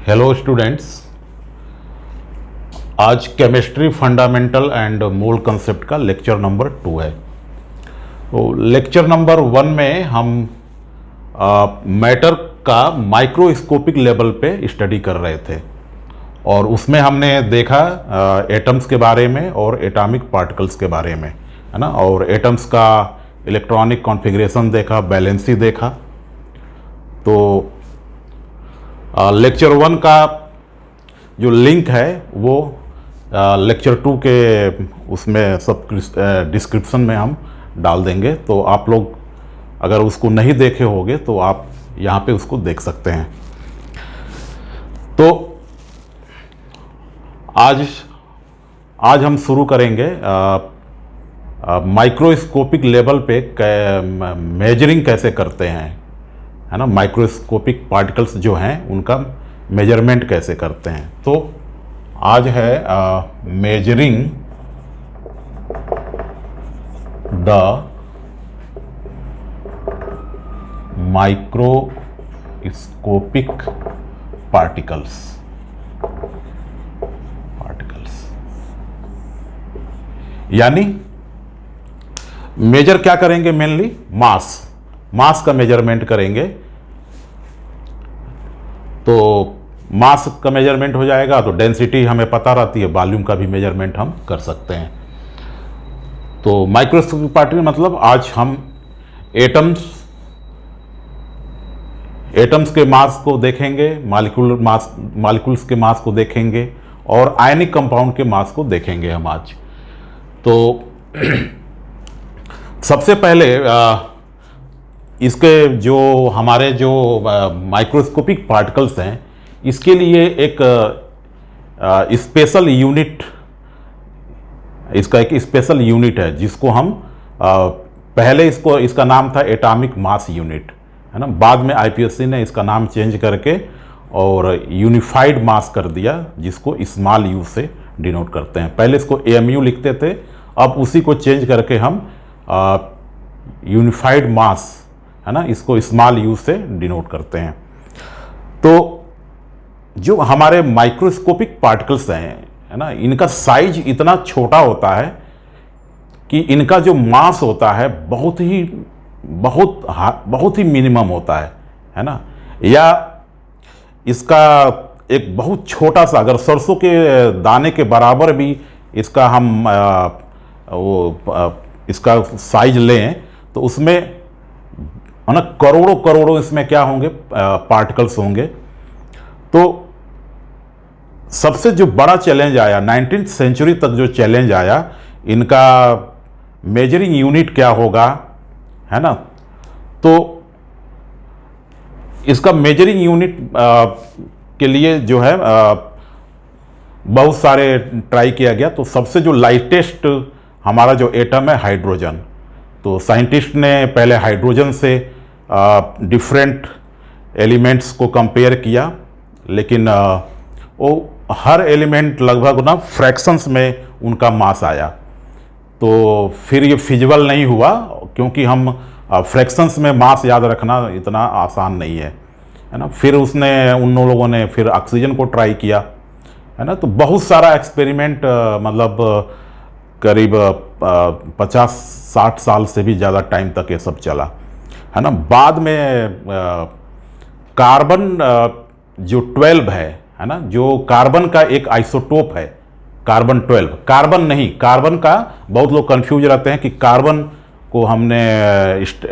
Hello students, आज chemistry fundamental and mole concept का lecture number 2 है। तो लेक्चर नंबर 1 में हम मैटर का माइक्रोस्कोपिक लेवल पे स्टडी कर रहे थे और उसमें हमने देखा एटम्स के बारे में और एटॉमिक पार्टिकल्स के बारे में, है ना। और एटम्स का इलेक्ट्रॉनिक कॉन्फ़िगरेशन देखा, बैलेंसी देखा। तो लेक्चर 1 का जो लिंक है वो लेक्चर 2 के उसमें सब डिस्क्रिप्शन में हम डाल देंगे। तो आप लोग अगर उसको नहीं देखे होंगे तो आप यहाँ पे उसको देख सकते हैं। तो आज हम शुरू करेंगे माइक्रोस्कोपिक लेवल पे मेजरिंग कैसे करते हैं, है ना। माइक्रोस्कोपिक पार्टिकल्स जो हैं उनका मेजरमेंट कैसे करते हैं। तो आज है मेजरिंग द माइक्रोस्कोपिक पार्टिकल्स। यानी मेजर क्या करेंगे, मेनली मास का मेजरमेंट करेंगे। तो मास का मेजरमेंट हो जाएगा तो डेंसिटी हमें पता रहती है, वॉल्यूम का भी मेजरमेंट हम कर सकते हैं। तो माइक्रोस्कोपिक पार्टिकल मतलब आज हम एटम्स के मास को देखेंगे, मॉलिक्यूल्स के मास को देखेंगे और आयनिक कंपाउंड के मास को देखेंगे हम आज। तो सबसे पहले इसके जो हमारे जो माइक्रोस्कोपिक पार्टिकल्स हैं इसके लिए एक स्पेशल यूनिट, इसका एक स्पेशल यूनिट है जिसको हम पहले इसका नाम था एटॉमिक मास यूनिट, है ना। बाद में आईपीएससी ने इसका नाम चेंज करके और यूनिफाइड मास कर दिया, जिसको स्मॉल यू से डिनोट करते हैं। पहले इसको एएमयू लिखते थे, अब उसी को चेंज करके हम यूनिफाइड मास, है ना, इसको स्मॉल यू से डिनोट करते हैं। तो जो हमारे माइक्रोस्कोपिक पार्टिकल्स हैं, है ना, इनका साइज इतना छोटा होता है कि इनका जो मास होता है बहुत ही मिनिमम होता है ना। या इसका एक बहुत छोटा सा, अगर सरसों के दाने के बराबर भी इसका हम इसका साइज लें तो उसमें, है ना, करोड़ों इसमें क्या होंगे, पार्टिकल्स होंगे। तो सबसे जो बड़ा चैलेंज आया 19th सेंचुरी तक, जो चैलेंज आया, इनका मेजरिंग यूनिट क्या होगा, है ना। तो इसका मेजरिंग यूनिट के लिए जो है बहुत सारे ट्राई किया गया। तो सबसे जो लाइटेस्ट हमारा जो एटम है हाइड्रोजन, तो साइंटिस्ट ने पहले हाइड्रोजन से डिफरेंट एलिमेंट्स को कंपेयर किया, लेकिन वो हर एलिमेंट लगभग ना फ्रैक्शंस में उनका मास आया। तो फिर ये फिजिबल नहीं हुआ, क्योंकि हम फ्रैक्शंस में मास याद रखना इतना आसान नहीं है ना। फिर उन लोगों ने फिर ऑक्सीजन को ट्राई किया, है ना। तो बहुत सारा एक्सपेरिमेंट, मतलब करीब 50-60 साल से भी ज़्यादा टाइम तक ये सब चला, है ना। बाद में कार्बन जो 12 है ना, जो कार्बन का एक आइसोटोप है, कार्बन 12, कार्बन नहीं, कार्बन का बहुत लोग कंफ्यूज रहते हैं कि कार्बन को हमने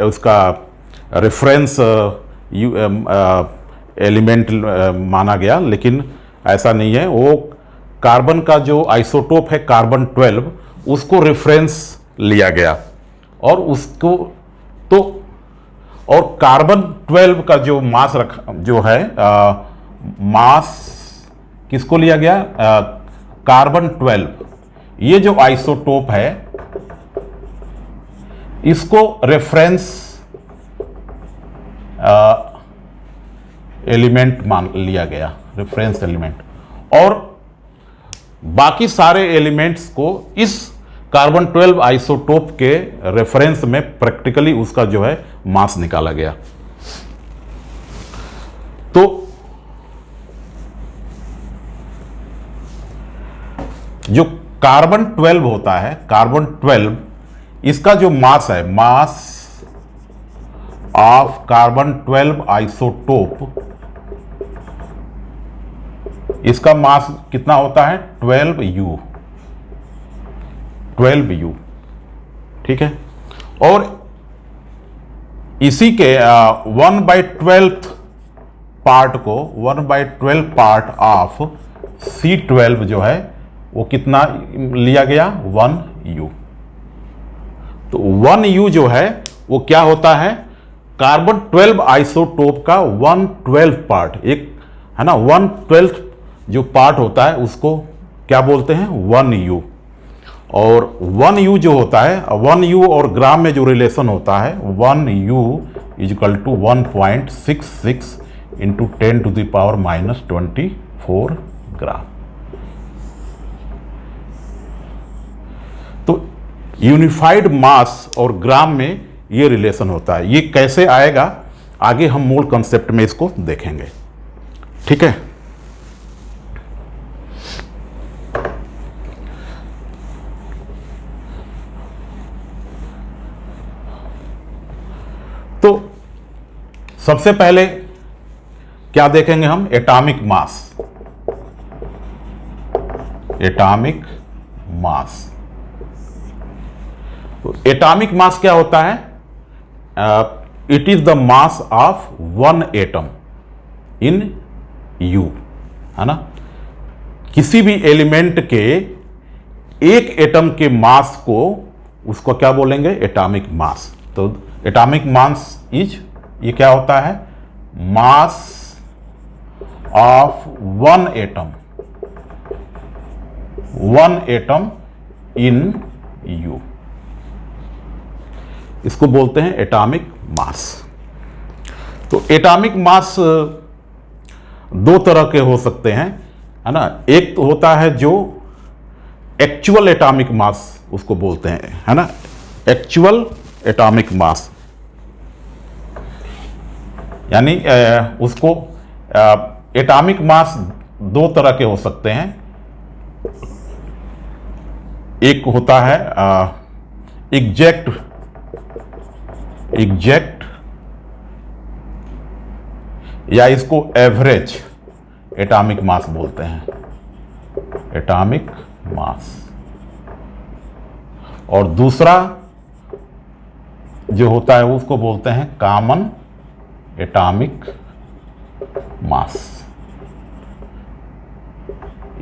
उसका रेफरेंस एलिमेंट माना गया, लेकिन ऐसा नहीं है। वो कार्बन का जो आइसोटोप है कार्बन 12, उसको रेफरेंस लिया गया और उसको तो, और कार्बन 12 का जो मास जो है मास किसको लिया गया, कार्बन 12, ये जो आइसोटोप है इसको रेफरेंस एलिमेंट मान लिया गया, रेफरेंस एलिमेंट। और बाकी सारे एलिमेंट्स को इस कार्बन 12 आइसोटोप के रेफरेंस में प्रैक्टिकली उसका जो है मास निकाला गया। तो जो कार्बन 12 होता है, कार्बन 12, इसका जो मास है, मास ऑफ कार्बन 12 आइसोटोप, इसका मास कितना होता है? 12U, 12U, ठीक है। और इसी के 1/12 पार्ट को, 1/12 पार्ट ऑफ C12 जो है वो कितना लिया गया? 1U। तो 1U जो है वो क्या होता है? कार्बन 12 आइसोटोप का 1/12 पार्ट, एक है ना, 1/12 जो पार्ट होता है उसको क्या बोलते हैं? 1U। और 1U जो होता है, 1U और ग्राम में जो रिलेशन होता है, 1U is equal to 1.66 into 10⁻⁻24 gram. तो यूनिफाइड मास और ग्राम में ये रिलेशन होता है। ये कैसे आएगा आगे हम मूल कॉन्सेप्ट में इसको देखेंगे, ठीक है। तो सबसे पहले क्या देखेंगे हम? Atomic mass. एटॉमिक मास, तो एटॉमिक मास क्या होता है? It is the mass of one atom in you, है ना। किसी भी एलिमेंट के एक एटम के मास को, उसको क्या बोलेंगे? Atomic mass. तो एटॉमिक मास इज, ये क्या होता है? मास of one atom in you, इसको बोलते हैं एटॉमिक मास। तो एटॉमिक मास दो तरह के हो सकते हैं, है ना। एक तो होता है जो एक्चुअल एटॉमिक मास उसको बोलते हैं, है ना, एक्चुअल एटॉमिक मास, यानी उसको एटॉमिक मास दो तरह के हो सकते हैं। एक होता है एग्जैक्ट या इसको एवरेज एटॉमिक मास बोलते हैं, एटॉमिक मास। और दूसरा जो होता है उसको बोलते हैं कॉमन एटॉमिक मास।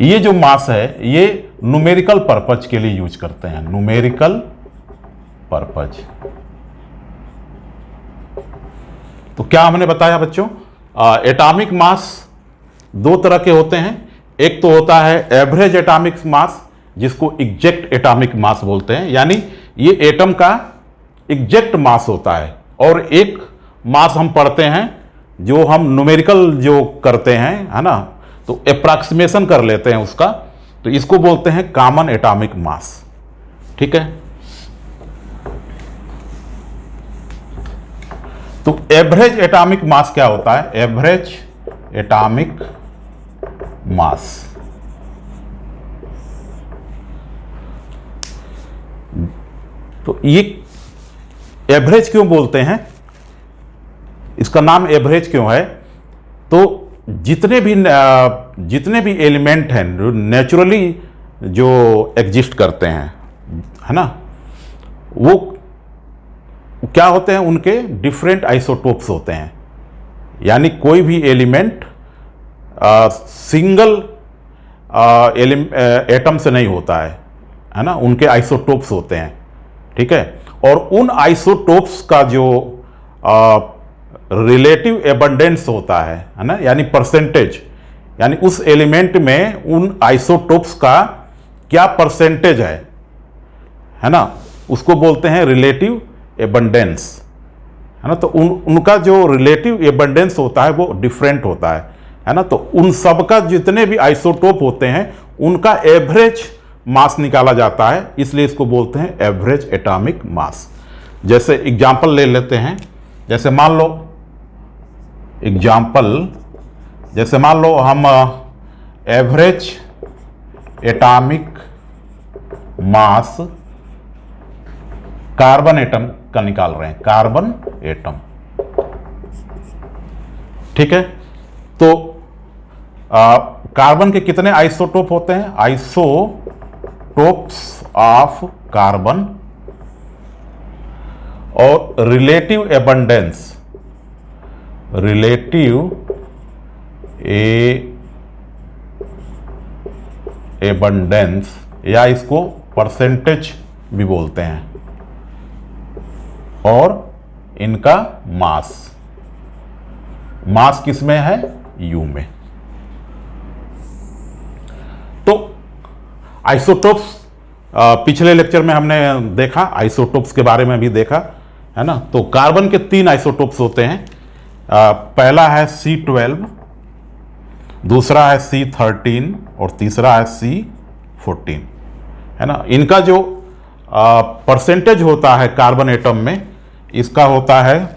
ये जो मास है ये न्यूमेरिकल पर्पज के लिए यूज करते हैं, न्यूमेरिकल पर्पज। तो क्या हमने बताया बच्चों? एटॉमिक मास दो तरह के होते हैं। एक तो होता है एवरेज एटॉमिक मास, जिसको एग्जैक्ट एटॉमिक मास बोलते हैं, यानी ये एटम का एग्जैक्ट मास होता है। और एक मास हम पढ़ते हैं जो हम न्यूमेरिकल जो करते हैं, है ना, तो अप्रॉक्सीमेशन कर लेते हैं उसका, तो इसको बोलते हैं कॉमन एटॉमिक मास, ठीक है। तो एवरेज एटॉमिक मास क्या होता है? एवरेज एटॉमिक मास तो ये एवरेज क्यों बोलते हैं? इसका नाम एवरेज क्यों है? तो जितने भी एलिमेंट हैं जो नेचुरली जो एग्जिस्ट करते हैं, है ना, वो क्या होते हैं? उनके डिफरेंट आइसोटोप्स होते हैं। यानी कोई भी एलिमेंट सिंगल एटम से नहीं होता है ना, उनके आइसोटोप्स होते हैं, ठीक है। और उन आइसोटोप्स का जो रिलेटिव एबंडेंस होता है ना, यानी परसेंटेज, यानी उस एलिमेंट में उन आइसोटोप्स का क्या परसेंटेज है ना, उसको बोलते हैं रिलेटिव एबंडेंस, है ना। तो उनका जो रिलेटिव एबंडेंस होता है वो डिफरेंट होता है ना। तो उन सब का जितने भी आइसोटोप होते हैं उनका एवरेज मास निकाला जाता है, इसलिए इसको बोलते हैं एवरेज एटॉमिक मास। जैसे एग्जांपल ले लेते हैं, जैसे मान लो हम average atomic mass carbon atom का निकाल रहे हैं, कार्बन एटम। ठीक है, तो कार्बन के कितने आइसोटोप होते हैं? आइसोटोप्स ऑफ कार्बन और रिलेटिव एबंडेंस, एबंडेंस या इसको परसेंटेज भी बोलते हैं, और इनका मास किसमें है? U में। तो आइसोटोप्स पिछले लेक्चर में हमने देखा, आइसोटोप्स के बारे में भी देखा है ना। तो कार्बन के 3 आइसोटोप्स होते हैं। पहला है C12, दूसरा है C13 और तीसरा है C14, है ना। इनका जो परसेंटेज होता है कार्बन एटम में, इसका होता है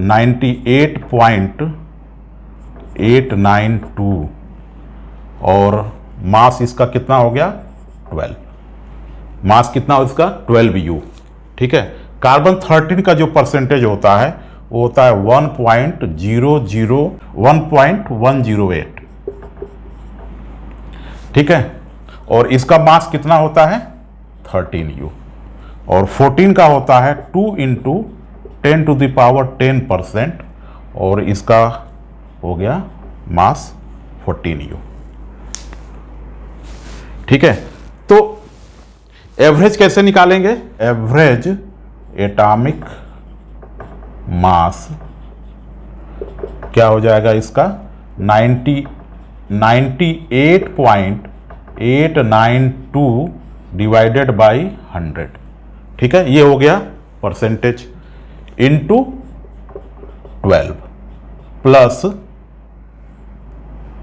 98.892 और मास इसका कितना हो गया? 12। मास कितना हो इसका? 12U। ठीक है, कार्बन 13 का जो परसेंटेज होता है वो होता है 1.108। ठीक है, और इसका मास कितना होता है? 13U। और 14 का होता है 2 × 10⁻10% और इसका हो गया मास 14U। ठीक है, तो एवरेज कैसे निकालेंगे? एवरेज एटॉमिक मास क्या हो जाएगा इसका? 98.892 डिवाइडेड बाई 100। ठीक है, ये हो गया percentage into 12 plus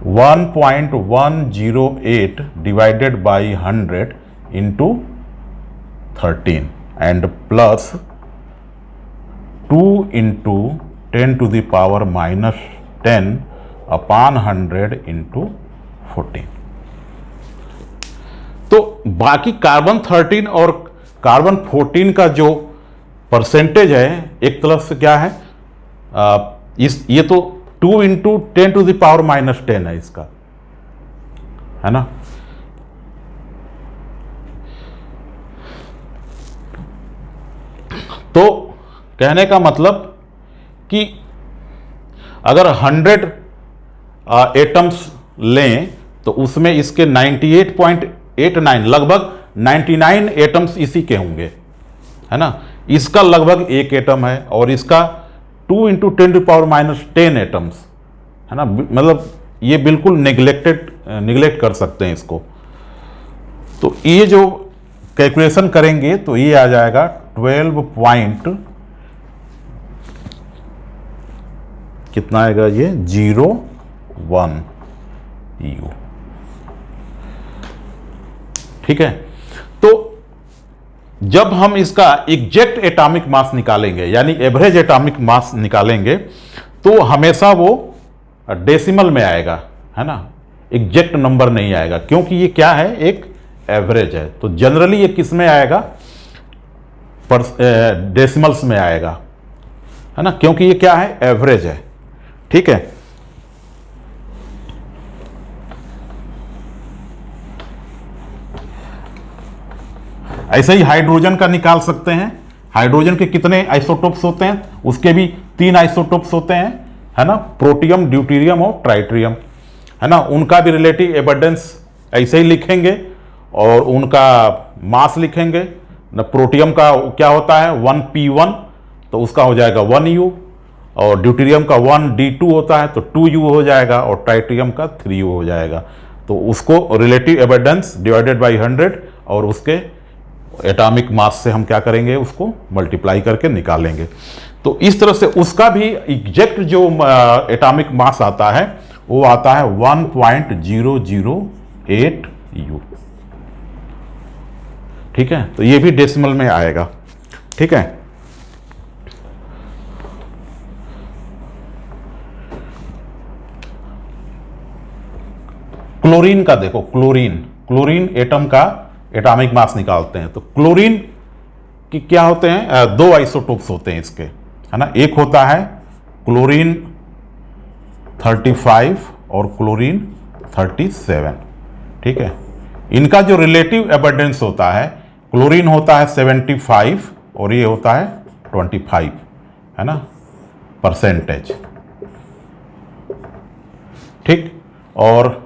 1.108 divided by 100 into 13 and plus 2 × 10⁻⁻10 upon 100 into 14। तो बाकी कार्बन 13 और कार्बन 14 का जो परसेंटेज है एक तरफ से क्या है, ये तो 2 × 10⁻⁻10 है इसका, है ना। तो कहने का मतलब कि अगर 100 एटम्स लें तो उसमें इसके 98.89 लगभग 99 एटम्स इसी के होंगे, है ना। इसका लगभग 1 एटम है और इसका 2 × 10⁻10 एटम्स, है ना। मतलब ये बिल्कुल निगलेक्ट कर सकते हैं इसको। तो ये जो कैलकुलेशन करेंगे तो ये आ जाएगा 12 कितना आएगा ये 01 U। ठीक है, तो जब हम इसका एग्जैक्ट एटॉमिक मास निकालेंगे यानी एवरेज एटॉमिक मास निकालेंगे तो हमेशा वो डेसिमल में आएगा, है ना। एग्जैक्ट नंबर नहीं आएगा क्योंकि ये क्या है, एक एवरेज है। तो जनरली ये किस में आएगा, डेसिमल्स में आएगा, है ना, क्योंकि ये क्या है, एवरेज है। ठीक है, ऐसे ही हाइड्रोजन का निकाल सकते हैं। हाइड्रोजन के कितने आइसोटोप्स होते हैं, उसके भी 3 आइसोटोप्स होते हैं, है ना, प्रोटियम, ड्यूटेरियम और ट्राइटेरियम, है ना। उनका भी रिलेटिव एबंडेंस ऐसे ही लिखेंगे और उनका मास लिखेंगे ना। प्रोटियम का क्या होता है 1p1 तो उसका हो जाएगा 1U, और ड्यूटेरियम का 1d2 होता है तो 2U हो जाएगा, और ट्राइटेरियम का 3U हो जाएगा। तो उसको रिलेटिव एबंडेंस डिवाइडेड बाई 100 और उसके एटॉमिक मास से हम क्या करेंगे, उसको मल्टीप्लाई करके निकालेंगे। तो इस तरह से उसका भी एग्जैक्ट जो एटॉमिक मास आता है वो आता है 1.008U। ठीक है, तो ये भी डेसिमल में आएगा। ठीक है, क्लोरीन का देखो, क्लोरीन क्लोरीन एटम का एटॉमिक मास निकालते हैं। तो क्लोरीन की क्या होते हैं, दो आइसोटोप्स होते हैं इसके, है ना। एक होता है क्लोरीन 35 और क्लोरीन 37, ठीक है। इनका जो रिलेटिव एबंडेंस होता है, क्लोरीन होता है 75 और ये होता है 25, है ना, परसेंटेज, ठीक। और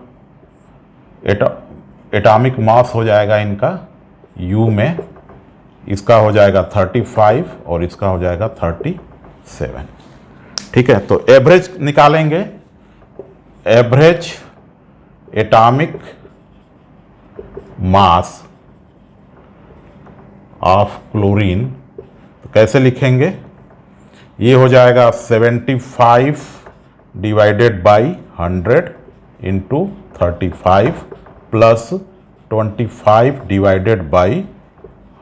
एटॉमिक मास हो जाएगा इनका U में, इसका हो जाएगा 35 और इसका हो जाएगा 37, ठीक है। तो एवरेज निकालेंगे, average atomic mass of chlorine, तो कैसे लिखेंगे, ये हो जाएगा 75 divided by 100 into 35 plus 25 divided by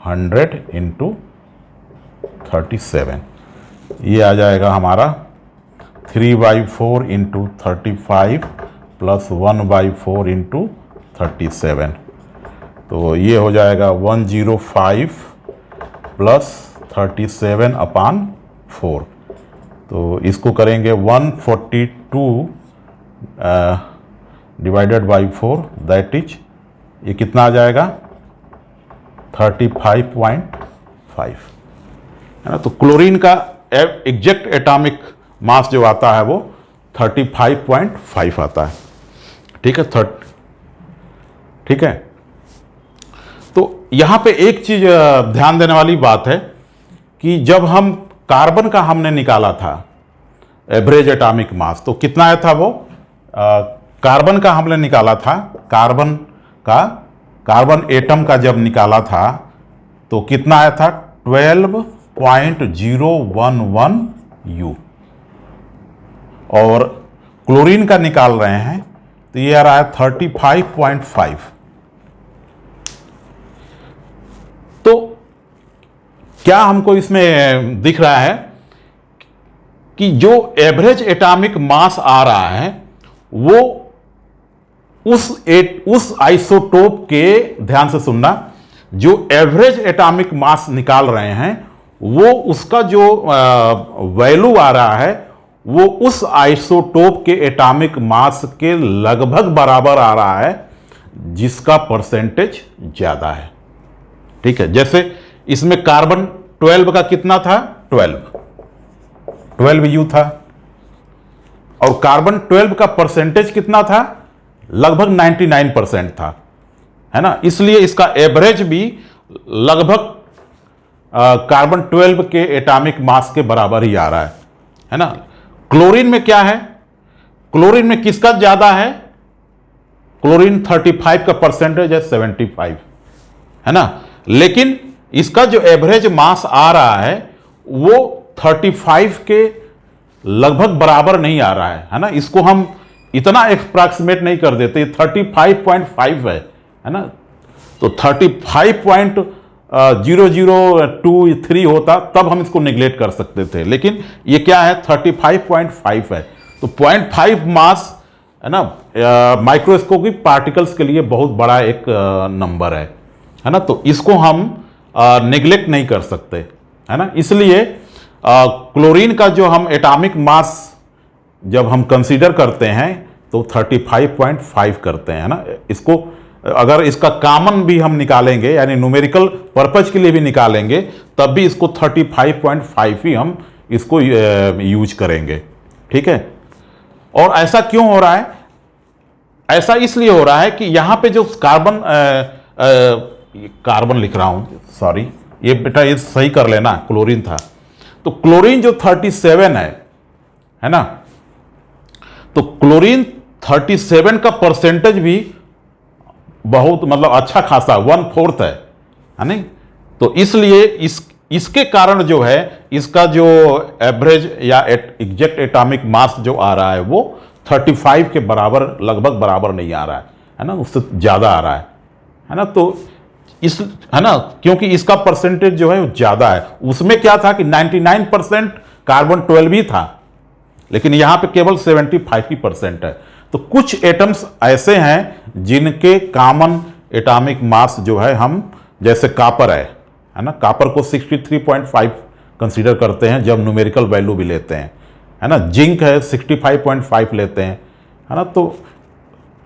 100 into 37, ये आ जाएगा हमारा 3/4 इंटू 35 प्लस 1/4 इंटू 37, तो ये हो जाएगा 105 प्लस 37/4, तो इसको करेंगे 142 डिवाइडेड बाई 4, दैट इज, ये कितना आ जाएगा 35.5, है ना। तो क्लोरीन का एग्जैक्ट एटॉमिक मास जो आता है वो 35.5 आता है, ठीक है, ठीक है। तो यहां पे एक चीज ध्यान देने वाली बात है कि जब हम कार्बन का हमने निकाला था एवरेज एटॉमिक मास, तो कितना आया था वो, कार्बन का हमने निकाला था, कार्बन एटम का जब निकाला था तो कितना आया था 12.011 U, और क्लोरीन का निकाल रहे हैं तो ये आ रहा है 35.5। तो क्या हमको इसमें दिख रहा है कि जो एवरेज एटॉमिक मास आ रहा है वो उस आइसोटोप के, ध्यान से सुनना, जो एवरेज एटॉमिक मास निकाल रहे हैं वो उसका जो वैल्यू आ रहा है वो उस आइसोटोप के एटॉमिक मास के लगभग बराबर आ रहा है जिसका परसेंटेज ज्यादा है, ठीक है। जैसे इसमें कार्बन 12 का कितना था, 12 U था, और कार्बन 12 का परसेंटेज कितना था, लगभग 99% था, है ना। इसलिए इसका एवरेज भी लगभग कार्बन 12 के एटॉमिक मास के बराबर ही आ रहा है ना। क्लोरीन में क्या है, क्लोरीन में किसका ज्यादा है, क्लोरीन 35 का परसेंटेज है 75, है ना, लेकिन इसका जो एवरेज मास आ रहा है वो 35 के लगभग बराबर नहीं आ रहा है ना। इसको हम इतना अप्रॉक्सीमेट नहीं कर देते, 35.5 है ना। तो 35.00223 होता तब हम इसको निगलेक्ट कर सकते थे, लेकिन ये क्या है 35.5 है। तो 0.5 मास, है ना, माइक्रोस्कोपिक पार्टिकल्स के लिए बहुत बड़ा एक नंबर है ना। तो इसको हम निगलेक्ट नहीं कर सकते, है ना। इसलिए क्लोरीन का जो हम एटॉमिक मास जब हम कंसीडर करते हैं तो 35.5 करते हैं, है ना। इसको अगर इसका कॉमन भी हम निकालेंगे, यानी न्यूमेरिकल पर्पज के लिए भी निकालेंगे, तब भी इसको 35.5 ही हम इसको यूज करेंगे, ठीक है। और ऐसा क्यों हो रहा है, ऐसा इसलिए हो रहा है कि यहां पे जो कार्बन लिख रहा हूं, सॉरी, ये बेटा ये सही कर लेना, क्लोरीन था। तो क्लोरीन जो 37 है ना, तो क्लोरीन 37 का परसेंटेज भी बहुत, मतलब अच्छा खासा 1/4 है नहीं। तो इसलिए इसके कारण जो है इसका जो एवरेज या एग्जैक्ट एटॉमिक मास जो आ रहा है वो 35 के बराबर, लगभग बराबर नहीं आ रहा है ना, उससे ज्यादा आ रहा है ना। तो इस, है ना, क्योंकि इसका परसेंटेज जो है वो ज्यादा है। उसमें क्या था कि 99% कार्बन 12 ही था, लेकिन यहां पे केवल 75% है। तो कुछ एटम्स ऐसे हैं जिनके कॉमन एटॉमिक मास जो है हम, जैसे कापर है ना, कापर को 63.5 कंसीडर करते हैं जब न्यूमेरिकल वैल्यू भी लेते हैं, है ना। जिंक है 65.5 लेते हैं, है ना।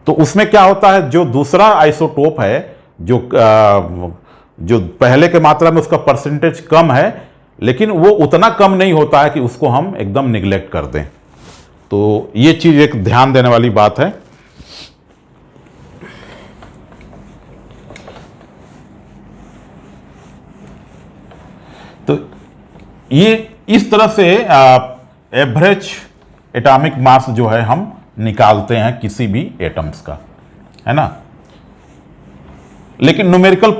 तो उसमें क्या होता है, जो दूसरा आइसोटोप है, जो पहले के मात्रा में उसका परसेंटेज कम है, लेकिन वो उतना कम नहीं होता है कि उसको हम एकदम निगलेक्ट कर दें। तो ये चीज एक ध्यान देने वाली बात है। तो ये इस तरह से एवरेज एटॉमिक मास जो है हम निकालते हैं किसी भी एटम्स का, है ना। लेकिन न्यूमेरिकल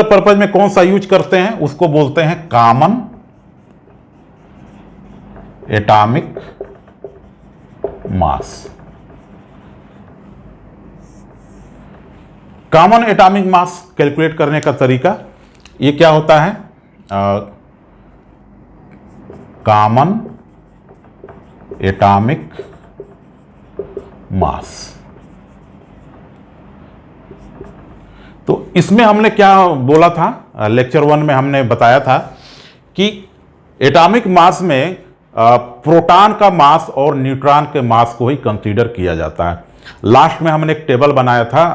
पर्पस में कौन सा यूज करते हैं, उसको बोलते हैं common atomic mass. Common atomic mass calculate करने का तरीका ये क्या होता है, कॉमन एटॉमिक मास। तो इसमें हमने क्या बोला था, लेक्चर 1 में हमने बताया था कि एटॉमिक मास में प्रोटॉन का मास और न्यूट्रॉन के मास को ही कंसीडर किया जाता है। लास्ट में हमने एक टेबल बनाया था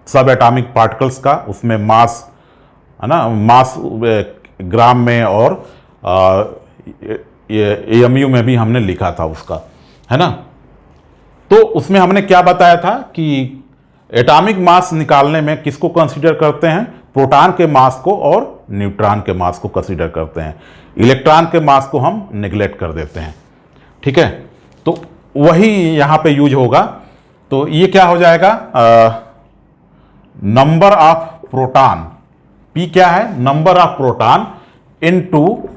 सब एटॉमिक पार्टिकल्स का, उसमें मास, है ना, मास ग्राम में और एमयू में भी हमने लिखा था उसका, है ना। तो उसमें हमने क्या बताया था कि एटॉमिक मास निकालने में किसको कंसीडर करते हैं, प्रोटॉन के मास को और न्यूट्रॉन के मास को कंसीडर करते हैं, इलेक्ट्रॉन के मास को हम नेग्लेक्ट कर देते हैं, ठीक है। तो वही यहां पे यूज होगा। तो ये क्या हो जाएगा, नंबर ऑफ प्रोटॉन, पी क्या है, number of proton into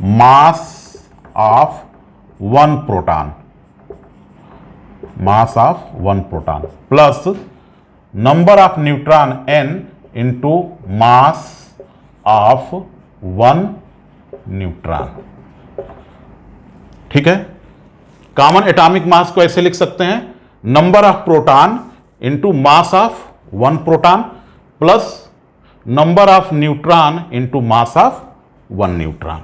mass of one proton, mass of one proton, plus number of neutron n into mass of one neutron, ठीक है। कॉमन एटॉमिक मास को ऐसे लिख सकते हैं, number of proton into mass of one proton plus number of neutron into mass of one neutron,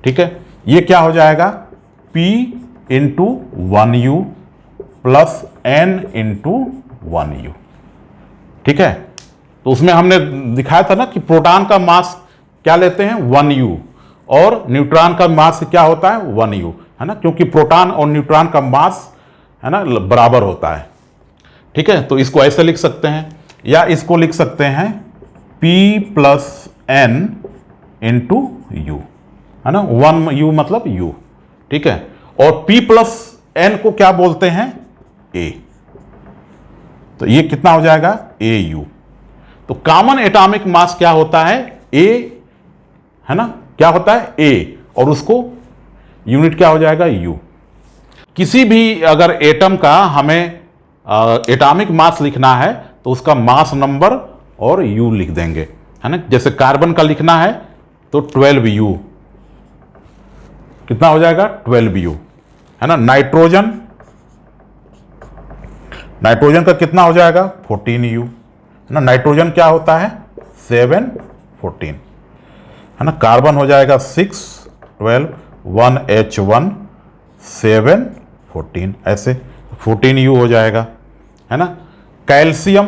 ठीक है। ये क्या हो जाएगा, P into 1U plus N into 1U, ठीक है। तो उसमें हमने दिखाया था ना कि प्रोटॉन का मास क्या लेते हैं 1U और न्यूट्रॉन का मास क्या होता है 1U, है ना, क्योंकि प्रोटॉन और न्यूट्रॉन का मास, है ना, बराबर होता है, ठीक है। तो इसको ऐसे लिख सकते हैं, या इसको लिख सकते हैं P plus N into U, है ना, 1U मतलब U, ठीक है। और P प्लस N को क्या बोलते हैं, A। तो ये कितना हो जाएगा, AU। तो कॉमन एटॉमिक मास क्या होता है, A, है ना, क्या होता है A, और उसको यूनिट क्या हो जाएगा, U। किसी भी अगर एटम का हमें एटॉमिक मास लिखना है तो उसका मास नंबर और U लिख देंगे, है ना। जैसे कार्बन का लिखना है तो 12U, कितना हो जाएगा 12U, है ना। नाइट्रोजन का कितना हो जाएगा 14U, है ना। नाइट्रोजन क्या होता है 714, है ना। कार्बन हो जाएगा 6 12 1H1 7 14, ऐसे 14U हो जाएगा, है ना। कैल्शियम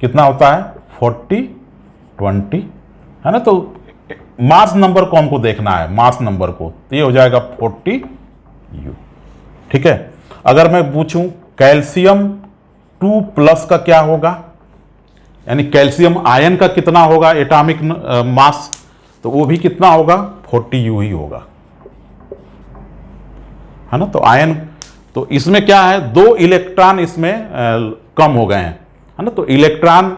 कितना होता है 40 20, है ना। तो मास नंबर को हमको देखना है, मास नंबर को, तो ये हो जाएगा 40U, ठीक है। अगर मैं पूछूं कैल्शियम 2 प्लस का क्या होगा, यानी कैल्शियम आयन का कितना होगा एटॉमिक मास, तो वो भी कितना होगा 40U ही होगा, है ना। तो आयन, तो इसमें क्या है, 2 इलेक्ट्रॉन इसमें कम हो गए हैं, है ना। तो इलेक्ट्रॉन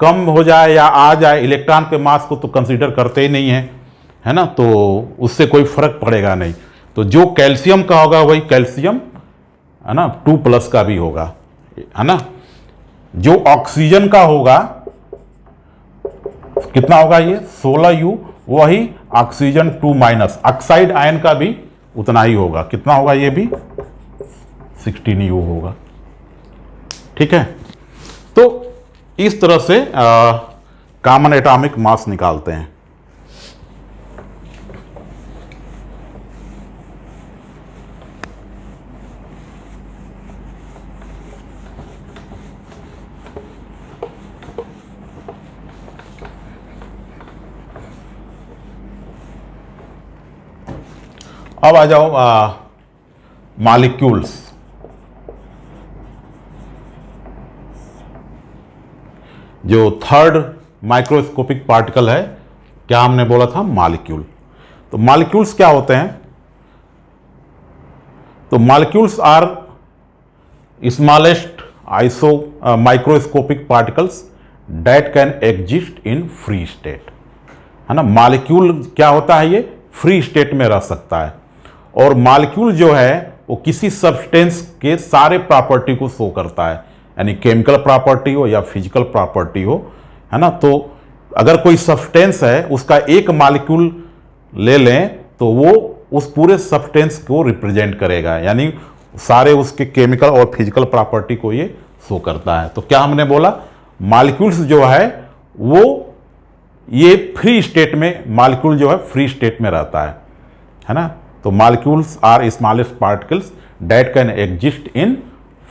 कम हो जाए या आ जाए, इलेक्ट्रॉन के मास को तो कंसीडर करते ही नहीं है ना, तो उससे कोई फर्क पड़ेगा नहीं। तो जो कैल्शियम का होगा वही कैल्शियम, है ना, 2 प्लस का भी होगा, है ना। जो ऑक्सीजन का होगा कितना होगा, ये 16U, वही ऑक्सीजन 2 माइनस, ऑक्साइड आयन का भी उतना ही होगा। कितना होगा? ये भी 16U होगा। ठीक है, तो इस तरह से कॉमन एटॉमिक मास निकालते हैं। अब आ जाओ मॉलिक्यूल्स। जो थर्ड माइक्रोस्कोपिक पार्टिकल है, क्या हमने बोला था? मॉलिक्यूल। तो मॉलिक्यूल्स क्या होते हैं? तो molecules are smallest microscopic particles that can exist in free state, है ना। मॉलिक्यूल क्या होता है? ये फ्री स्टेट में रह सकता है। और मॉलिक्यूल जो है वो किसी सब्सटेंस के सारे प्रॉपर्टी को शो करता है, यानी केमिकल प्रॉपर्टी हो या फिजिकल प्रॉपर्टी हो, है ना। तो अगर कोई सब्सटेंस है, उसका एक मॉलिक्यूल ले लें तो वो उस पूरे सब्सटेंस को रिप्रेजेंट करेगा, यानी सारे उसके केमिकल और फिजिकल प्रॉपर्टी को ये शो करता है। तो क्या हमने बोला? मॉलिक्यूल्स जो है वो ये फ्री स्टेट में, मॉलिक्यूल जो है फ्री स्टेट में रहता है ना। तो molecules are smallest particles that can exist in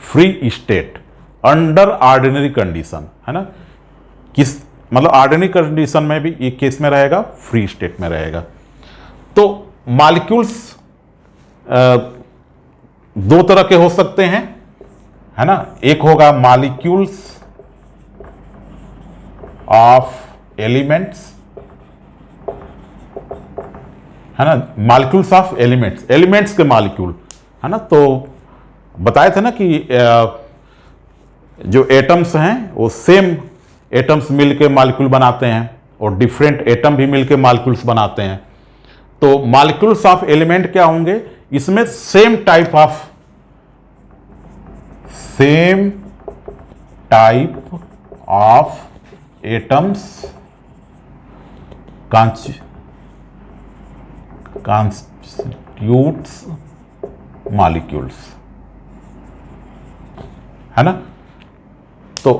free state under ordinary condition, है ना। किस मतलब ऑर्डिनरी कंडीशन में भी ये केस में रहेगा, फ्री स्टेट में रहेगा। तो मॉलिक्यूल्स दो तरह के हो सकते हैं, है ना। एक होगा मॉलिक्यूल्स ऑफ एलिमेंट्स, है ना। मॉलिक्यूल्स ऑफ एलिमेंट्स, एलिमेंट्स के मॉलिक्यूल, है ना। तो बताए थे ना कि जो एटम्स हैं वो सेम एटम्स मिलके मॉलिक्यूल बनाते हैं और डिफरेंट एटम भी मिलके मॉलिक्यूल्स बनाते हैं। तो मॉलिक्यूल्स ऑफ एलिमेंट क्या होंगे? इसमें same type of atoms constitutes molecules, है ना। तो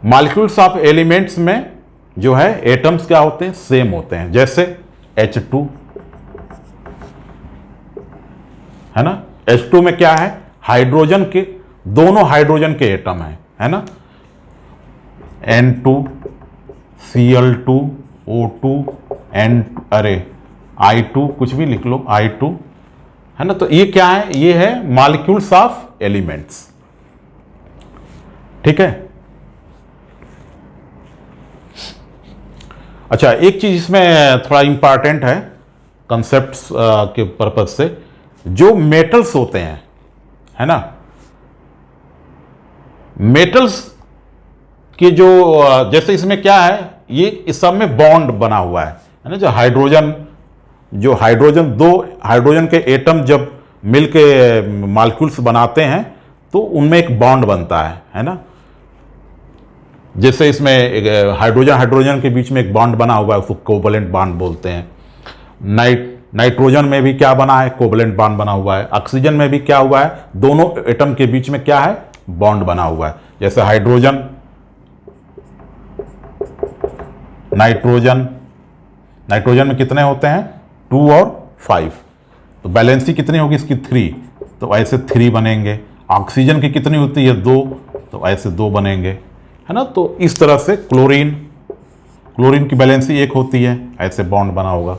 मॉलिक्यूल्स ऑफ एलिमेंट्स में जो है एटम्स क्या होते हैं? सेम होते हैं। जैसे H2, है ना। H2 में क्या है? हाइड्रोजन के, दोनों हाइड्रोजन के एटम है ना। N2, Cl2, O2, I2, कुछ भी लिख लो, I2, है ना। तो ये क्या है? ये है मॉलिक्यूल्स ऑफ एलिमेंट्स। ठीक है। अच्छा, एक चीज इसमें थोड़ा इंपॉर्टेंट है कंसेप्ट्स के पर्पज से, जो मेटल्स होते हैं, है ना। मेटल्स के जो जैसे इसमें क्या है? ये इस सब में बॉन्ड बना हुआ है ना। जो हाइड्रोजन दो हाइड्रोजन के एटम जब मिलके मॉलिक्यूल्स बनाते हैं तो उनमें एक बॉन्ड बनता है ना। जैसे इसमें हाइड्रोजन के बीच में एक बॉन्ड बना हुआ है, उसको कोवलेंट बॉन्ड बोलते हैं। नाइट्रोजन में भी क्या बना है? कोवलेंट बॉन्ड बना हुआ है। ऑक्सीजन में भी क्या हुआ है? दोनों एटम के बीच में क्या है? बॉन्ड बना हुआ है। जैसे नाइट्रोजन में कितने होते हैं? 2 और 5। तो बैलेंसी कितनी होगी इसकी? 3। तो ऐसे 3 बनेंगे। ऑक्सीजन की कितनी होती है? 2। तो ऐसे 2 बनेंगे, है ना। तो इस तरह से क्लोरीन की बैलेंसी 1 होती है, ऐसे बॉन्ड बना होगा।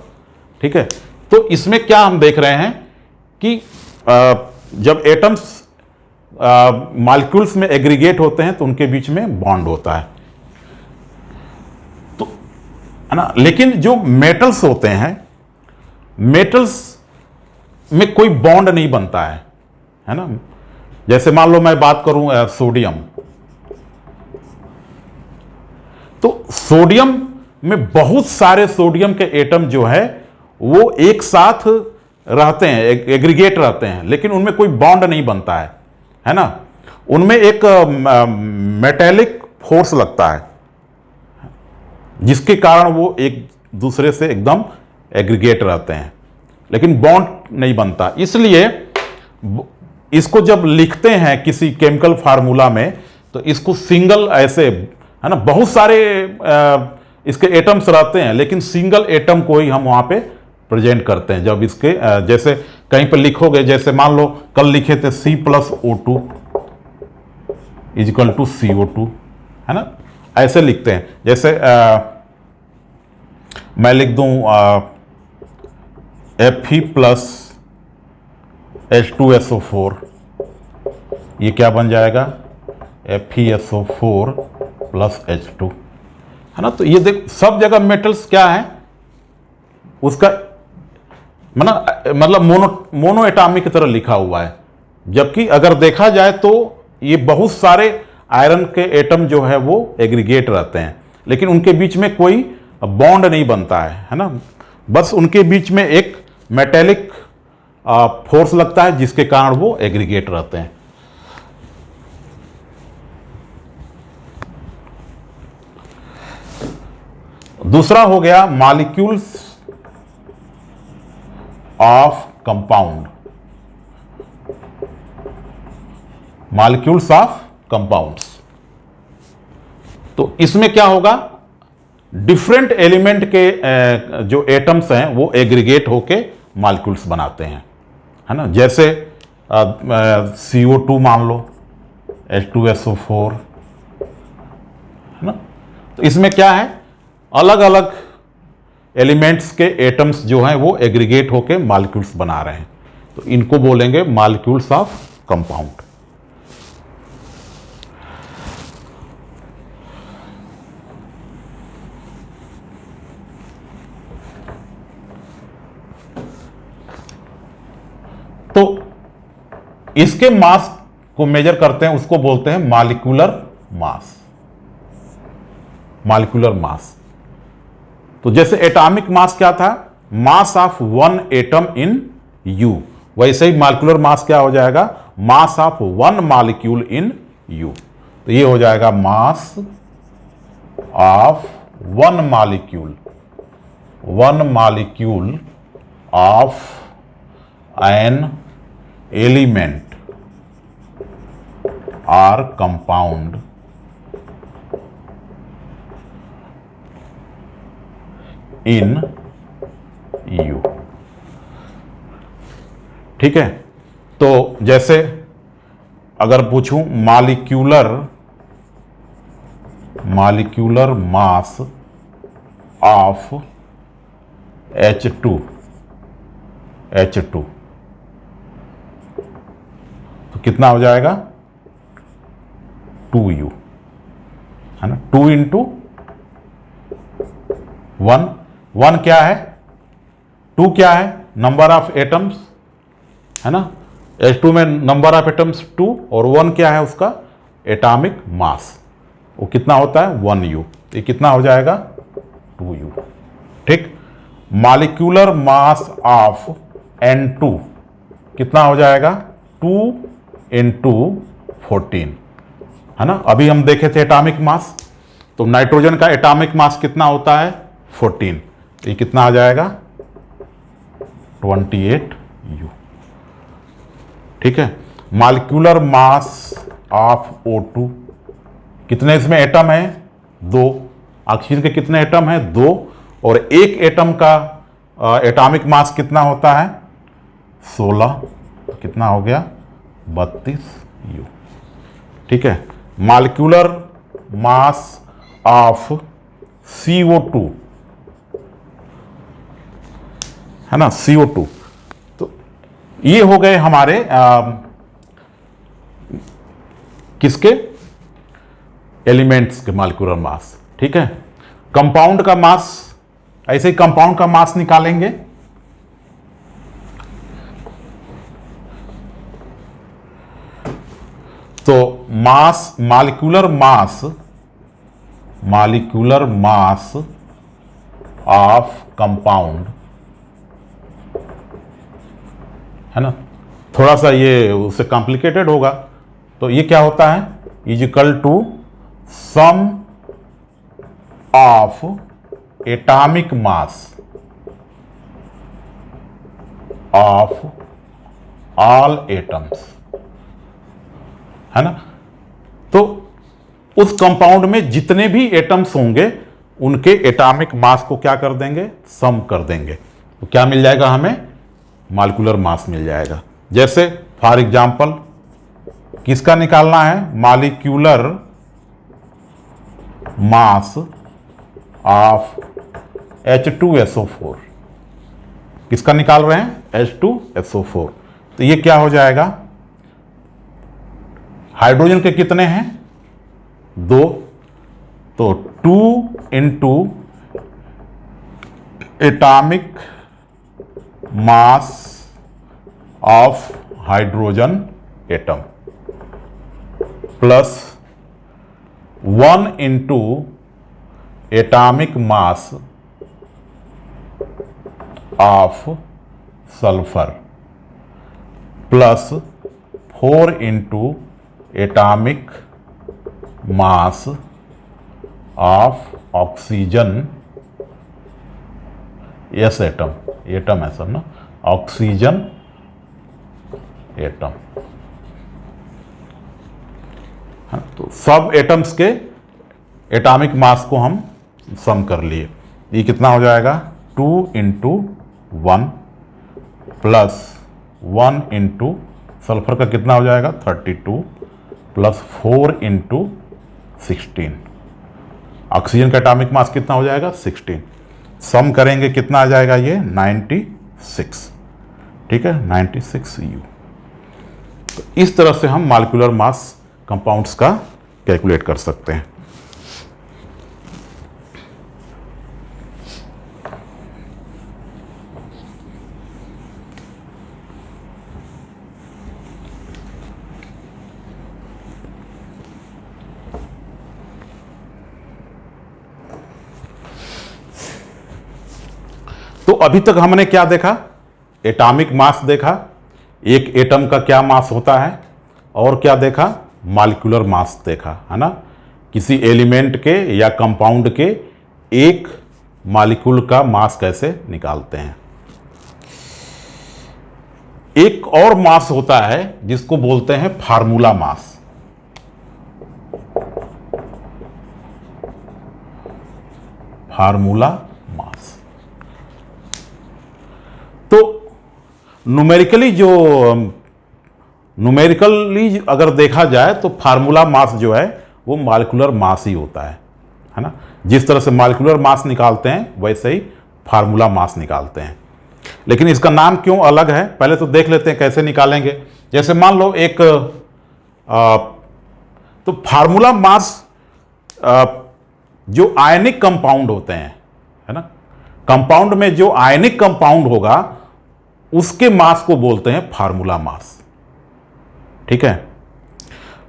ठीक है। तो इसमें क्या हम देख रहे हैं कि जब एटम्स मॉलिक्यूल्स में एग्रीगेट होते हैं तो उनके बीच में बॉन्ड होता है, तो है ना। लेकिन जो मेटल्स होते हैं, मेटल्स में कोई बॉन्ड नहीं बनता है ना। जैसे मान लो मैं बात करूं सोडियम, तो सोडियम में बहुत सारे सोडियम के एटम जो है वो एक साथ रहते हैं, एग्रीगेट रहते हैं, लेकिन उनमें कोई बॉन्ड नहीं बनता है ना। उनमें एक मेटेलिक फोर्स लगता है जिसके कारण वो एक दूसरे से एकदम एग्रीगेट रहते हैं। लेकिन बॉन्ड नहीं बनता। इसलिए इसको जब लिखते हैं किसी केमिकल फार्मूला में तो इसको सिंगल ऐसे, है ना, बहुत सारे इसके एटम्स रहते हैं लेकिन सिंगल एटम को ही हम वहां पे प्रेजेंट करते हैं। जब इसके जैसे कहीं पर लिखोगे, जैसे मान लो कल लिखे थे C+O2 इजिकल टू CO2, है ना, ऐसे लिखते हैं। जैसे मैं लिख दूं Fe प्लस H2SO4, ये क्या बन जाएगा, FeSO4 प्लस H2, है ना। तो ये देख सब जगह मेटल्स क्या है, उसका मतलब मोनो एटॉमिक की तरह लिखा हुआ है। जबकि अगर देखा जाए तो ये बहुत सारे आयरन के एटम जो है वो एग्रीगेट रहते हैं, लेकिन उनके बीच में कोई बॉन्ड नहीं बनता है ना। बस उनके बीच में एक मेटेलिक फोर्स लगता है जिसके कारण वो एग्रीगेट रहते हैं। दूसरा हो गया molecules of compound, molecules of compounds. तो इसमें क्या होगा, डिफरेंट एलिमेंट के जो एटम्स हैं वो एग्रीगेट होके मॉलिक्यूल्स बनाते हैं, है ना। जैसे CO2 मान लो, H2SO4, है ना। तो इसमें क्या है, अलग अलग एलिमेंट्स के एटम्स जो हैं वो एग्रीगेट होके मॉलिक्यूल्स बना रहे हैं, तो इनको बोलेंगे मॉलिक्यूल्स ऑफ कंपाउंड। तो इसके मास को मेजर करते हैं, उसको बोलते हैं मॉलिक्यूलर मास, मॉलिक्यूलर मास। तो जैसे एटॉमिक मास क्या था, mass of one atom in U, वैसे ही मॉलिक्यूलर मास क्या हो जाएगा, mass of one molecule in U। तो ये हो जाएगा mass of one molecule of an element or compound in U। ठीक है। तो जैसे अगर पूछूं मॉलिक्यूलर मास ऑफ H2 तो कितना हो जाएगा, 2U, है ना। 2 इंटू 1 क्या है, 2 क्या है, नंबर ऑफ एटम्स, है ना। H2 में नंबर ऑफ एटम्स 2 और 1 क्या है उसका एटॉमिक मास, वो कितना होता है 1U। ये कितना हो जाएगा 2U। ठीक। मॉलिक्यूलर मास ऑफ N2 कितना हो जाएगा 2 इंटू 14, है ना। अभी हम देखे थे एटॉमिक मास, तो नाइट्रोजन का एटॉमिक मास कितना होता है 14, ये कितना आ जाएगा 28U। ठीक है। मॉलिक्यूलर मास ऑफ O2, कितने इसमें एटम है 2, ऑक्सीजन के कितने एटम है 2, और एक एटम का एटॉमिक मास कितना होता है 16, तो कितना हो गया 32U। ठीक है। मॉलिक्यूलर मास ऑफ CO2, है ना, CO2। तो ये हो गए हमारे किसके एलिमेंट्स के मॉलिक्यूलर मास। ठीक है। कंपाउंड का मास, ऐसे ही कंपाउंड का मास निकालेंगे। तो मास, मॉलिक्यूलर मास ऑफ कंपाउंड, है ना। थोड़ा सा ये उससे कॉम्प्लिकेटेड होगा, तो ये क्या होता है, is equal to sum of atomic mass of all atoms, है ना। तो उस कंपाउंड में जितने भी एटम्स होंगे उनके एटॉमिक मास को क्या कर देंगे, सम कर देंगे। तो क्या मिल जाएगा हमें, मॉलिक्यूलर मास मिल जाएगा। जैसे फॉर एग्जांपल किसका निकालना है, मॉलिक्यूलर मास ऑफ H2SO4, किसका निकाल रहे हैं, H2SO4। तो ये क्या हो जाएगा, हाइड्रोजन के कितने हैं, 2, तो 2 into atomic mass of hydrogen atom plus 1 into atomic mass of sulphur plus 4 into atomic mass of oxygen, yes atom, atom है सब ना, ऑक्सीजन एटम। तो सब एटम्स के एटॉमिक मास को हम सम कर लिए। ये कितना हो जाएगा, 2 इंटू 1 प्लस 1 इंटू सल्फर का कितना हो जाएगा, 32 प्लस 4 इंटू 16, ऑक्सीजन का एटॉमिक मास कितना हो जाएगा, 16। सम करेंगे कितना आ जाएगा, ये 96, ठीक है, 96U। तो इस तरह से हम मॉलिक्यूलर मास कंपाउंड्स का कैलकुलेट कर सकते हैं। तो अभी तक हमने क्या देखा, एटॉमिक मास देखा, एक एटम का क्या मास होता है, और क्या देखा, मॉलिक्यूलर मास देखा, है ना। किसी एलिमेंट के या कंपाउंड के एक मॉलिक्यूल का मास कैसे निकालते हैं। एक और मास होता है जिसको बोलते हैं फार्मूला मास। फार्मूला मास तो न्यूमेरिकली अगर देखा जाए तो फार्मूला मास जो है वो मॉलिक्यूलर मास ही होता है ना। जिस तरह से मॉलिक्यूलर मास निकालते हैं वैसे ही फार्मूला मास निकालते हैं, लेकिन इसका नाम क्यों अलग है, पहले तो देख लेते हैं कैसे निकालेंगे। जैसे मान लो एक तो फार्मूला मास जो आयनिक कंपाउंड होते हैं, है ना, कंपाउंड में जो आयनिक कंपाउंड होगा उसके मास को बोलते हैं फार्मूला मास, ठीक है।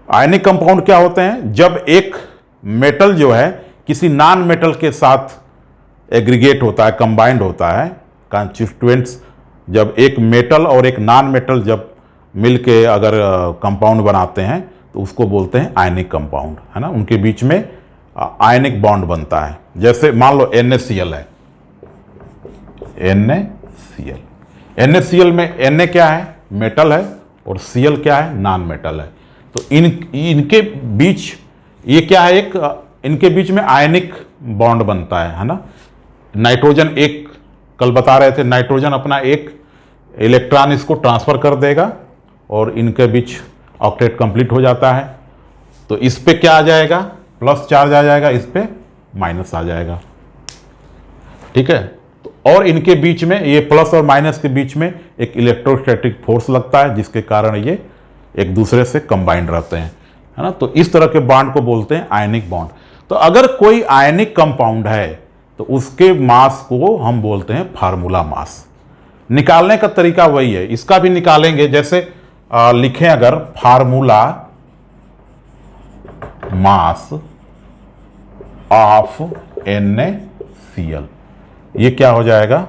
आयनिक कंपाउंड क्या होते हैं, जब एक मेटल जो है किसी नॉन मेटल के साथ एग्रीगेट होता है, कंबाइंड होता है, कॉन्स्टिट्यूएंट्स, जब एक मेटल और एक नॉन मेटल जब मिलके अगर कंपाउंड बनाते हैं तो उसको बोलते हैं आयनिक कंपाउंड, है ना। उनके बीच में आयनिक बॉन्ड बनता है। जैसे मान लो NaCl है, NaCl, NaCl में Na क्या है, मेटल है, और Cl क्या है, नॉन मेटल है। तो इनके बीच ये क्या है, एक इनके बीच में आयनिक बॉन्ड बनता है ना। नाइट्रोजन एक, कल बता रहे थे, नाइट्रोजन अपना एक इलेक्ट्रॉन इसको ट्रांसफर कर देगा और इनके बीच ऑक्टेट कंप्लीट हो जाता है। तो इस पे क्या आ जाएगा, प्लस चार्ज आ जाएगा, इस पे माइनस आ जाएगा, ठीक है। और इनके बीच में, ये प्लस और माइनस के बीच में एक इलेक्ट्रोस्टैटिक फोर्स लगता है जिसके कारण ये एक दूसरे से कंबाइंड रहते हैं, है ना। तो इस तरह के बॉन्ड को बोलते हैं आयनिक बॉन्ड। तो अगर कोई आयनिक कंपाउंड है तो उसके मास को हम बोलते हैं फार्मूला मास। निकालने का तरीका वही है, इसका भी निकालेंगे। जैसे लिखें अगर फार्मूला मास ऑफ NaCl, ये क्या हो जाएगा,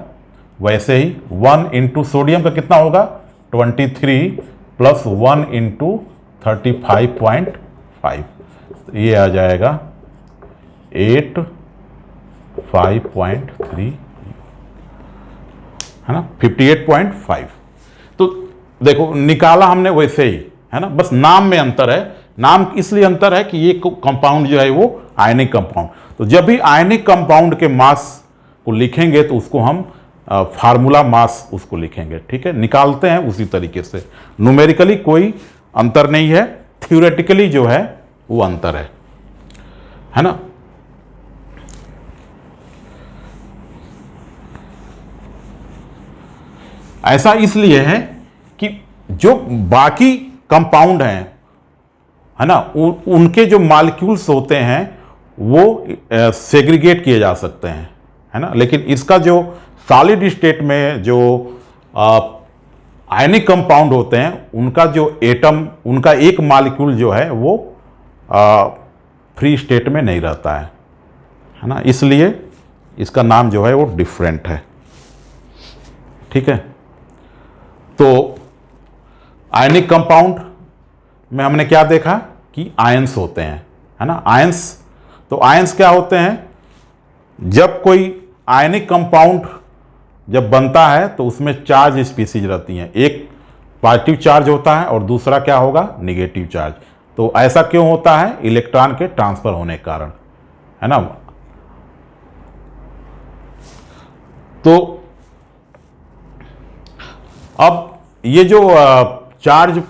वैसे ही 1 इंटू सोडियम का कितना होगा, 23 प्लस 1 इंटू 35.5, ये आ जाएगा 85.3, है ना, 58.5। देखो निकाला हमने वैसे ही, है ना, बस नाम में अंतर है। नाम इसलिए अंतर है कि ये कंपाउंड जो है वो आयनिक कंपाउंड, तो जब भी आयनिक कंपाउंड के मास को लिखेंगे तो उसको हम फार्मूला मास उसको लिखेंगे, ठीक है। निकालते हैं उसी तरीके से, न्यूमेरिकली कोई अंतर नहीं है, थ्योरेटिकली जो है वो अंतर है ना। ऐसा इसलिए है कि जो बाकी कंपाउंड हैं, है ना, उनके जो मॉलिक्यूल्स होते हैं वो सेग्रीगेट किए जा सकते हैं, है ना, लेकिन इसका जो सॉलिड स्टेट में जो आयनिक कंपाउंड होते हैं उनका जो एटम, उनका एक मॉलिक्यूल जो है वो फ्री स्टेट में नहीं रहता है ना, इसलिए इसका नाम जो है वो डिफरेंट है, ठीक है। तो आयनिक कंपाउंड में हमने क्या देखा कि आयंस होते हैं, है ना, आयंस। तो आयंस क्या होते हैं, जब कोई आयनिक कंपाउंड जब बनता है तो उसमें चार्ज स्पीसीज रहती हैं, एक पॉजिटिव चार्ज होता है और दूसरा क्या होगा, निगेटिव चार्ज। तो ऐसा क्यों होता है, इलेक्ट्रॉन के ट्रांसफर होने के कारण, है ना। तो अब ये जो चार्ज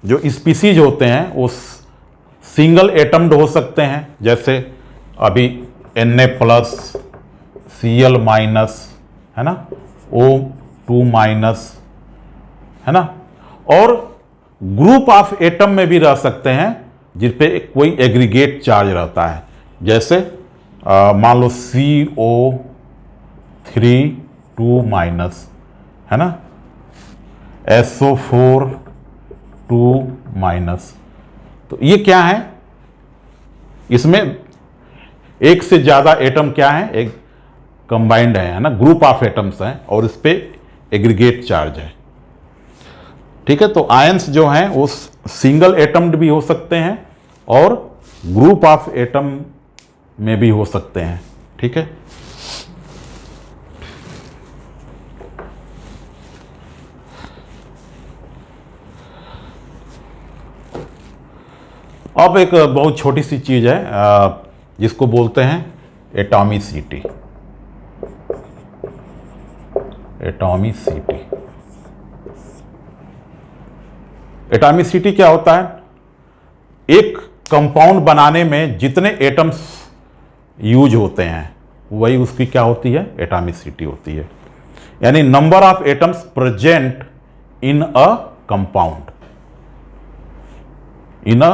जो स्पीसीज होते हैं वो सिंगल एटम्ड हो सकते हैं, जैसे अभी Na+, Cl-, है ना, O2-, है ना, और ग्रुप ऑफ एटम में भी रह सकते हैं जिस पे कोई एग्रीगेट चार्ज रहता है, जैसे मान लो CO3 है ना, SO4 तो ये क्या है, इसमें एक से ज़्यादा एटम क्या है, एक कंबाइंड है ना, ग्रुप ऑफ एटम्स हैं और इस पे एग्रीगेट चार्ज है, ठीक है। तो आयंस जो हैं वो सिंगल एटम्ड भी हो सकते हैं और ग्रुप ऑफ एटम में भी हो सकते हैं, ठीक है। अब एक बहुत छोटी सी चीज़ है जिसको बोलते हैं एटॉमिसिटी। एटॉमिसिटी, एटॉमिसिटी क्या होता है, एक कंपाउंड बनाने में जितने एटम्स यूज होते हैं वही उसकी क्या होती है, एटॉमिसिटी होती है, यानी number of atoms present in a compound, in a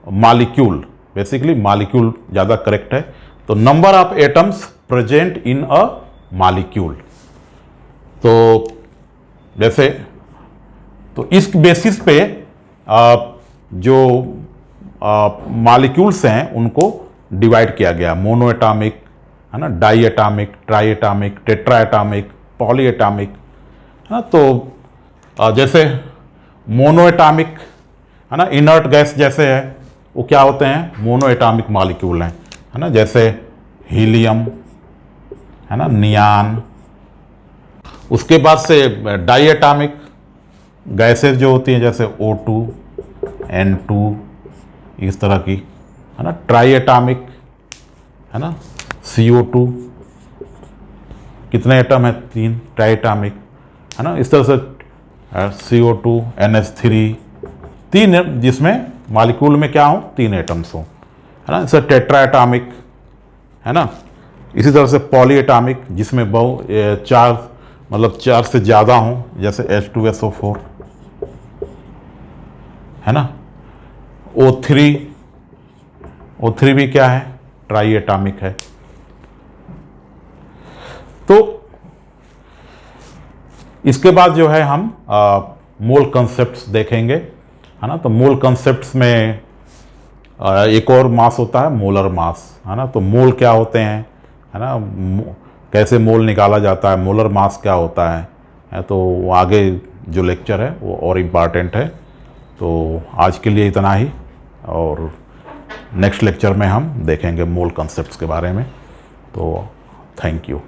molecule, basically molecule ज़्यादा करेक्ट है। तो number of atoms present in a molecule, तो जैसे तो इस बेसिस पे जो मॉलिक्यूल्स हैं उनको डिवाइड किया गया, मोनो एटॉमिक, है ना, diatomic, triatomic, tetraatomic, polyatomic, है ना। तो जैसे मोनो एटॉमिक, है ना, इनर्ट गैस जैसे है वो क्या होते हैं, मोनो एटॉमिक मॉलिक्यूल हैं, है ना, जैसे हीलियम, है ना, नियान। उसके बाद से डाई एटॉमिक गैसेस जो होती हैं जैसे O2, N2, इस तरह की, है ना। ट्राई एटॉमिक, है ना, CO2, कितने एटम है, 3, ट्राई एटॉमिक, है ना। इस तरह से CO2, NH3, 3, जिसमें मॉलिक्यूल में क्या हो, 3 एटम्स हो, है ना। जैसे टेट्रा एटॉमिक, है ना। इसी तरह से पॉली एटॉमिक जिसमें चार, मतलब 4 से ज़्यादा हों, जैसे H2SO4, है ना। O3 भी क्या है, ट्राई एटॉमिक है। तो इसके बाद जो है हम मोल कंसेप्ट्स देखेंगे, है ना। तो मोल कंसेप्ट्स में एक और मास होता है, मोलर मास, है ना। तो मोल क्या होते हैं, है ना, कैसे मोल निकाला जाता है, मोलर मास क्या होता है, तो आगे जो लेक्चर है वो और इम्पॉर्टेंट है। तो आज के लिए इतना ही, और नेक्स्ट लेक्चर में हम देखेंगे मोल कंसेप्ट्स के बारे में। तो थैंक यू।